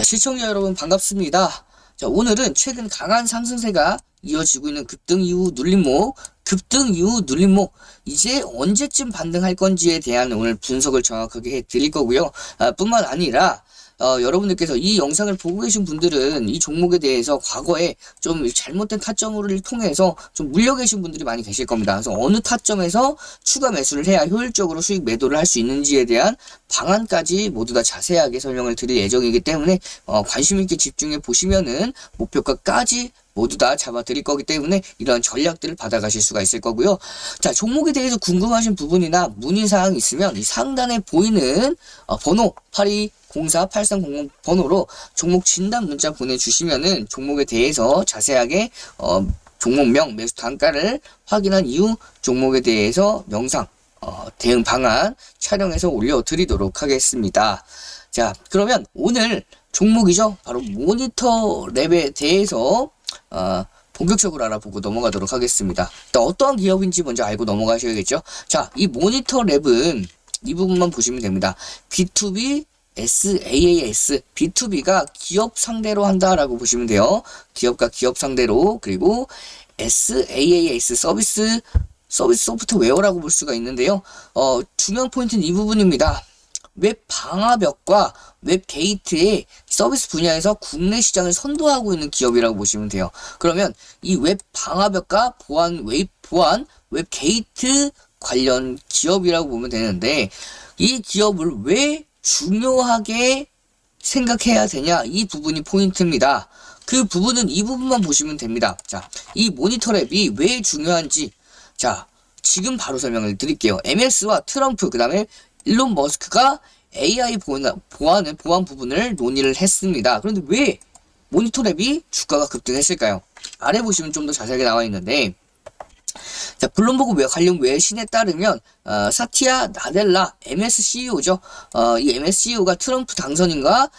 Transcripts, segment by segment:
자, 시청자 여러분 반갑습니다. 자, 오늘은 최근 강한 상승세가 이어지고 있는 급등 이후 눌림목, 이제 언제쯤 반등할 건지에 대한 오늘 분석을 정확하게 해드릴 거고요. 뿐만 아니라 여러분들께서 이 영상을 보고 계신 분들은 이 종목에 대해서 과거에 좀 잘못된 타점을 통해서 좀 물려 계신 분들이 많이 계실 겁니다. 그래서 어느 타점에서 추가 매수를 해야 효율적으로 수익 매도를 할 수 있는지에 대한 방안까지 모두 다 자세하게 설명을 드릴 예정이기 때문에 관심 있게 집중해 보시면은 목표가까지 모두 다 잡아 드릴 거기 때문에 이러한 전략들을 받아가실 수가 있을 거고요. 자, 종목에 대해서 궁금하신 부분이나 문의사항이 있으면 이 상단에 보이는 번호 8204-8300 번호로 종목 진단 문자 보내주시면은 종목에 대해서 자세하게 종목명, 매수 단가를 확인한 이후 종목에 대해서 영상 대응 방안 촬영해서 올려드리도록 하겠습니다. 자, 그러면 오늘 종목이죠. 바로 모니터 랩에 대해서 본격적으로 알아보고 넘어가도록 하겠습니다. 일단 어떠한 기업인지 먼저 알고 넘어가셔야겠죠. 자, 이 모니터 랩은 이 부분만 보시면 됩니다. B2B SaaS, B2B가 기업 상대로 한다라고 보시면 돼요. 기업과 기업 상대로. 그리고 SaaS, 서비스 소프트웨어라고 볼 수가 있는데요. 중요한 포인트는 이 부분입니다. 웹 방화벽과 웹 게이트의 서비스 분야에서 국내 시장을 선도하고 있는 기업이라고 보시면 돼요. 그러면 이 웹 방화벽과 웹 게이트 관련 기업이라고 보면 되는데, 이 기업을 왜 중요하게 생각해야 되냐, 이 부분이 포인트입니다. 그 부분은 이 부분만 보시면 됩니다. 자, 이 모니터 랩이 왜 중요한지, 자, 지금 바로 설명을 드릴게요. MS와 트럼프, 그 다음에 일론 머스크가 AI 보안 부분을 논의를 했습니다. 그런데 왜 모니터 랩이 주가가 급등했을까요? 아래 보시면 좀 더 자세하게 나와 있는데, 자, 블룸버그 관련 외신에 따르면 사티아 나델라 MS CEO죠. 이 MS CEO가 트럼프 당선인과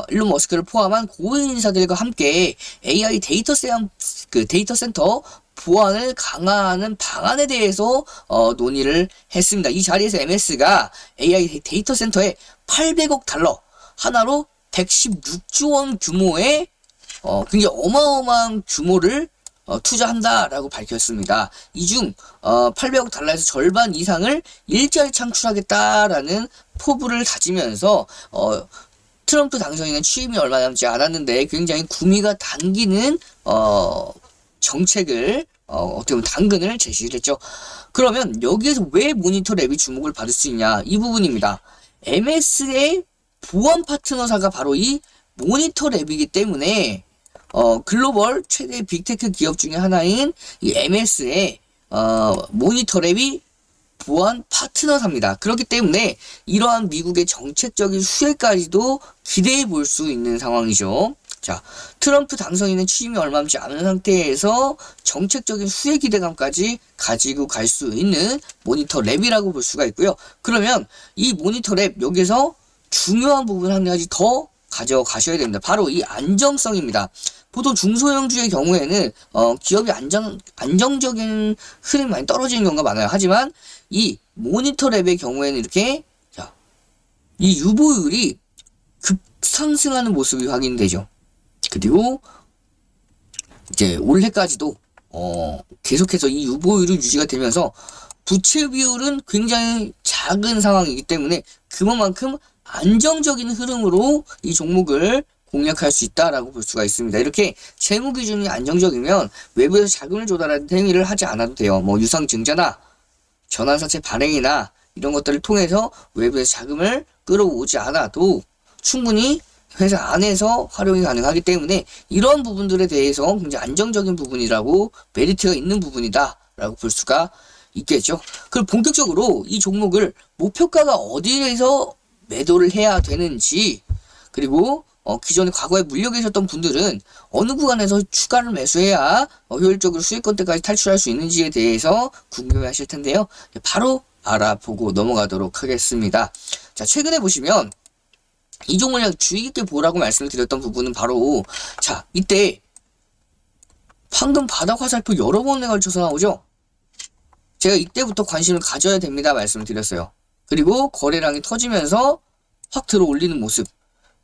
일론 머스크를 포함한 고위 인사들과 함께 AI 데이터 센터 보안을 강화하는 방안에 대해서 논의를 했습니다. 이 자리에서 MS가 AI 데이터 센터에 800억 달러, 하나로 116조 원 규모의 굉장히 어마어마한 규모를 투자한다라고 밝혔습니다. 이 중 800억 달러에서 절반 이상을 일자리 창출하겠다라는 포부를 다지면서 트럼프 당선인은 취임이 얼마 남지 않았는데 굉장히 구미가 당기는 정책을 어떻게 보면 당근을 제시를 했죠. 그러면 여기에서 왜 모니터 랩이 주목을 받을 수 있냐, 이 부분입니다. MS의 보안 파트너사가 바로 이 모니터 랩이기 때문에 글로벌 최대 빅테크 기업 중에 하나인 이 MS의 모니터 랩이 보안 파트너사입니다. 그렇기 때문에 이러한 미국의 정책적인 수혜까지도 기대해 볼 수 있는 상황이죠. 자, 트럼프 당선인은 취임이 얼마 남지 않은 상태에서 정책적인 수혜 기대감까지 가지고 갈 수 있는 모니터 랩이라고 볼 수가 있고요. 그러면 이 모니터 랩, 여기서 중요한 부분 한 가지 더 가져가셔야 됩니다. 바로 이 안정성입니다. 보통 중소형주의 경우에는 기업이 안정적인 흐름이 많이 떨어지는 경우가 많아요. 하지만 이 모니터 랩의 경우에는 이렇게, 자, 이 유보율이 급상승하는 모습이 확인되죠. 그리고 이제 올해까지도 계속해서 이 유보율이 유지가 되면서 부채 비율은 굉장히 작은 상황이기 때문에 그만큼 안정적인 흐름으로 이 종목을 공략할 수 있다라고 볼 수가 있습니다. 이렇게 재무 기준이 안정적이면 외부에서 자금을 조달하는 행위를 하지 않아도 돼요. 뭐 유상증자나 전환사채 발행이나 이런 것들을 통해서 외부에서 자금을 끌어오지 않아도 충분히 회사 안에서 활용이 가능하기 때문에 이런 부분들에 대해서 굉장히 안정적인 부분이라고, 메리트가 있는 부분이다라고 볼 수가 있겠죠. 그럼 본격적으로 이 종목을 목표가가 어디에서 매도를 해야 되는지, 그리고 기존에 과거에 물려 계셨던 분들은 어느 구간에서 추가를 매수해야 효율적으로 수익권대까지 탈출할 수 있는지에 대해서 궁금해 하실 텐데요. 바로 알아보고 넘어가도록 하겠습니다. 자, 최근에 보시면 이 종목을 주의 깊게 보라고 말씀을 드렸던 부분은 바로, 자, 이때 황금 바닥 화살표 여러 번에 걸쳐서 나오죠. 제가 이때부터 관심을 가져야 됩니다 말씀을 드렸어요. 그리고 거래량이 터지면서 확 들어 올리는 모습.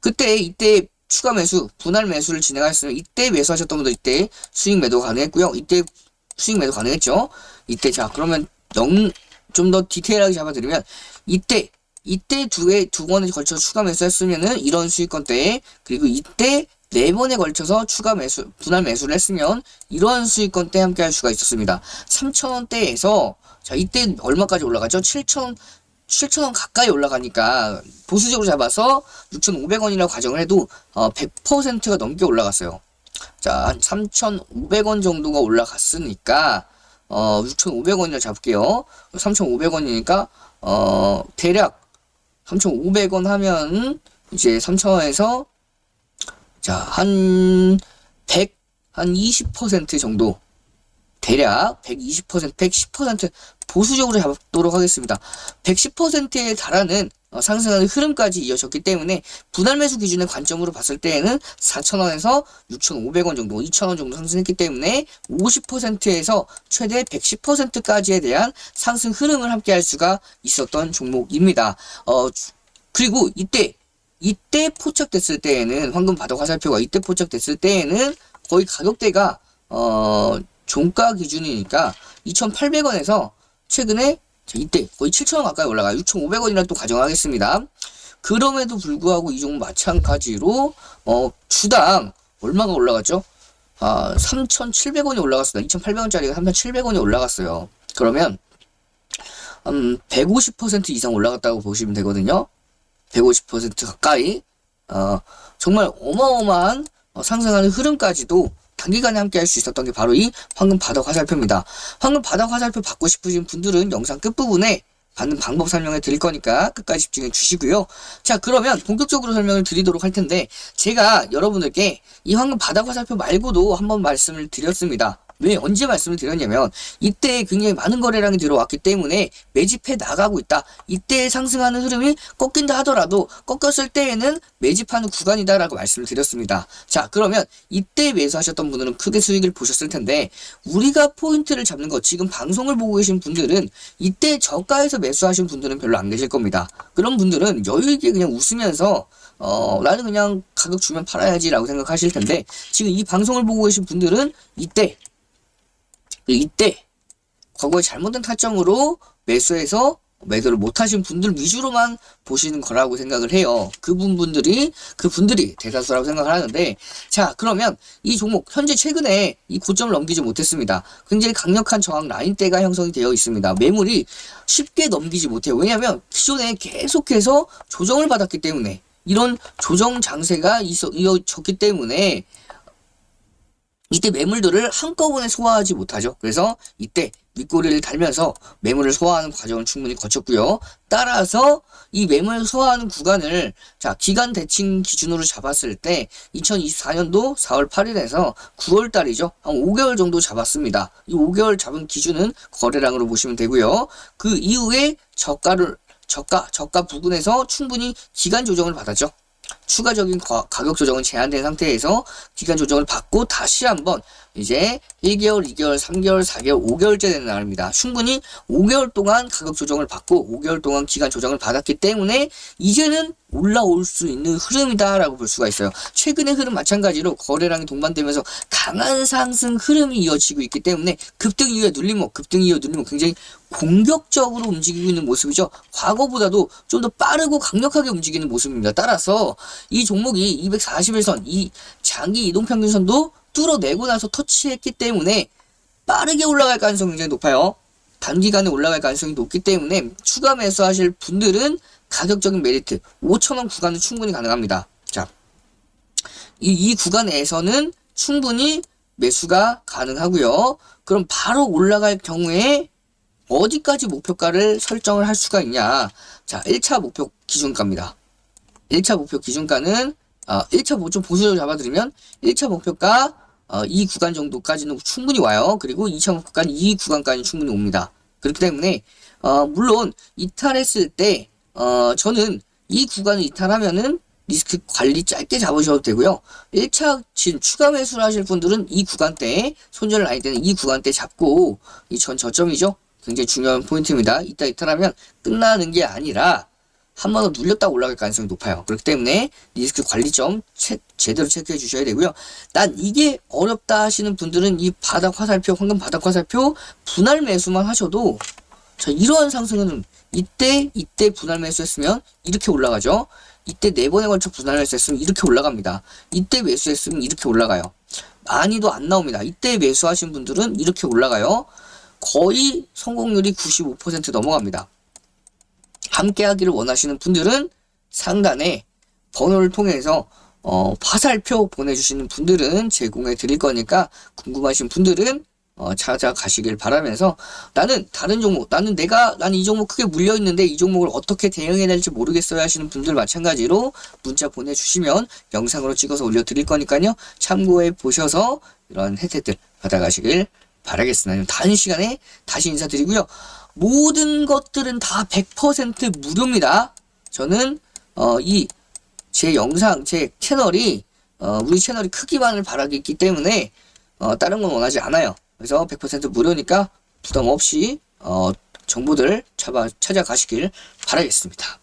이때 추가 매수, 분할 매수를 진행하셨으면 이때 매수하셨던 분들 이때 수익 매도 가능했고요. 이때 수익 매도 가능했죠. 이때 자 그러면 좀 더 디테일하게 잡아드리면 이때 두 번에 걸쳐 추가 매수했으면은 이런 수익권대에, 그리고 이때 네 번에 걸쳐서 추가 매수, 분할 매수를 했으면 이런 수익권대에 함께 할 수가 있었습니다. 3,000원대에서 자 이때 얼마까지 올라가죠? 7,000원 가까이 올라가니까 보수적으로 잡아서 6,500원이라고 가정을 해도 100%가 넘게 올라갔어요. 자, 한 3,500원 정도가 올라갔으니까 6,500원이라 잡을게요. 3,500원이니까 대략 3,500원 하면 이제 3,000원에서 자, 한 20% 정도, 대략 120%, 110% 보수적으로 잡도록 하겠습니다. 110%에 달하는 상승하는 흐름까지 이어졌기 때문에 분할 매수 기준의 관점으로 봤을 때에는 4,000원에서 6,500원 정도, 2,000원 정도 상승했기 때문에 50%에서 최대 110%까지에 대한 상승 흐름을 함께 할 수가 있었던 종목입니다. 그리고 이때 포착됐을 때에는 황금 바닥 화살표가 이때 포착됐을 때에는 거의 가격대가 종가 기준이니까 2,800원에서 최근에 이때 거의 7,000원 가까이 올라가요. 6,500원이라 또 가정하겠습니다. 그럼에도 불구하고 이 종목 마찬가지로 주당 얼마가 올라갔죠? 3,700원이 올라갔습니다. 2,800원짜리가 3,700원이 올라갔어요. 그러면 150% 이상 올라갔다고 보시면 되거든요. 150% 가까이 정말 어마어마한 상승하는 흐름까지도 단기간에 함께 할 수 있었던 게 바로 이 황금 바닥 화살표입니다. 황금 바닥 화살표 받고 싶으신 분들은 영상 끝부분에 받는 방법 설명해 드릴 거니까 끝까지 집중해 주시고요. 자, 그러면 본격적으로 설명을 드리도록 할 텐데, 제가 여러분들께 이 황금 바닥 화살표 말고도 한번 말씀을 드렸습니다. 왜 언제 말씀을 드렸냐면 이때 굉장히 많은 거래량이 들어왔기 때문에 매집해 나가고 있다. 이때 상승하는 흐름이 꺾인다 하더라도 꺾였을 때에는 매집하는 구간이다라고 말씀을 드렸습니다. 자, 그러면 이때 매수하셨던 분들은 크게 수익을 보셨을 텐데, 우리가 포인트를 잡는 거, 지금 방송을 보고 계신 분들은 이때 저가에서 매수하신 분들은 별로 안 계실 겁니다. 그런 분들은 여유있게 그냥 웃으면서 나는 그냥 가격 주면 팔아야지 라고 생각하실 텐데, 지금 이 방송을 보고 계신 분들은 이때 과거에 잘못된 타점으로 매수해서 매도를 못하신 분들 위주로만 보시는 거라고 생각을 해요. 그분들이 대다수라고 생각을 하는데, 자, 그러면 이 종목 현재 최근에 이 고점을 넘기지 못했습니다. 굉장히 강력한 저항 라인대가 형성이 되어 있습니다. 매물이 쉽게 넘기지 못해요. 왜냐하면 기존에 계속해서 조정을 받았기 때문에, 이런 조정 장세가 이어졌기 때문에 이때 매물들을 한꺼번에 소화하지 못하죠. 그래서 이때 윗꼬리를 달면서 매물을 소화하는 과정을 충분히 거쳤고요. 따라서 이 매물 소화하는 구간을 자 기간 대칭 기준으로 잡았을 때 2024년도 4월 8일에서 9월 달이죠. 한 5개월 정도 잡았습니다. 이 5개월 잡은 기준은 거래량으로 보시면 되고요. 그 이후에 저가 부근에서 충분히 기간 조정을 받았죠. 추가적인 가격 조정은 제한된 상태에서 기간 조정을 받고 다시 한번 이제 1개월, 2개월, 3개월, 4개월, 5개월째 되는 날입니다. 충분히 5개월 동안 가격 조정을 받고 5개월 동안 기간 조정을 받았기 때문에 이제는 올라올 수 있는 흐름이다라고 볼 수가 있어요. 최근의 흐름 마찬가지로 거래량이 동반되면서 강한 상승 흐름이 이어지고 있기 때문에 급등 이후에 눌림목 굉장히 공격적으로 움직이고 있는 모습이죠. 과거보다도 좀 더 빠르고 강력하게 움직이는 모습입니다. 따라서 이 종목이 241선, 이 장기 이동평균선도 뚫어내고 나서 터치했기 때문에 빠르게 올라갈 가능성이 굉장히 높아요. 단기간에 올라갈 가능성이 높기 때문에 추가 매수하실 분들은 가격적인 메리트 5,000원 구간은 충분히 가능합니다. 자, 이 구간에서는 충분히 매수가 가능하고요. 그럼 바로 올라갈 경우에 어디까지 목표가를 설정을 할 수가 있냐. 자, 1차 목표 기준가입니다. 1차 목표 기준가는 1차 좀 보수적으로 잡아드리면 1차 목표가 이 구간 정도까지는 충분히 와요. 그리고 2차 목표가는 이 구간까지 충분히 옵니다. 그렇기 때문에 물론 이탈했을 때 저는 이 구간을 이탈하면은 리스크 관리 짧게 잡으셔도 되고요. 1차 추가 매수를 하실 분들은 이 구간대에 손절 라인 때는 이 구간대 잡고 이 전 저점이죠. 굉장히 중요한 포인트입니다. 이따 이탈하면 끝나는 게 아니라 한 번 더 눌렸다 올라갈 가능성이 높아요. 그렇기 때문에 리스크 관리점 제대로 체크해 주셔야 되고요. 난 이게 어렵다 하시는 분들은 이 바닥 화살표, 황금 바닥 화살표 분할 매수만 하셔도 자, 이러한 상승은 이때 분할 매수했으면 이렇게 올라가죠. 이때 4번에 걸쳐 분할 매수했으면 이렇게 올라갑니다. 이때 매수했으면 이렇게 올라가요. 많이도 안 나옵니다. 이때 매수하신 분들은 이렇게 올라가요. 거의 성공률이 95% 넘어갑니다. 함께 하기를 원하시는 분들은 상단에 번호를 통해서 화살표 보내주시는 분들은 제공해 드릴 거니까 궁금하신 분들은 찾아가시길 바라면서 나는 다른 종목, 나는 이 종목 크게 물려있는데 이 종목을 어떻게 대응해야 될지 모르겠어요 하시는 분들 마찬가지로 문자 보내주시면 영상으로 찍어서 올려드릴 거니까요. 참고해 보셔서 이런 혜택들 받아가시길 바라겠습니다. 다음 시간에 다시 인사드리고요. 모든 것들은 다 100% 무료입니다. 저는 제 영상, 제 채널이 우리 채널이 크기만을 바라기 때문에 다른 건 원하지 않아요. 그래서 100% 무료니까 부담 없이 정보들 찾아가시길 바라겠습니다.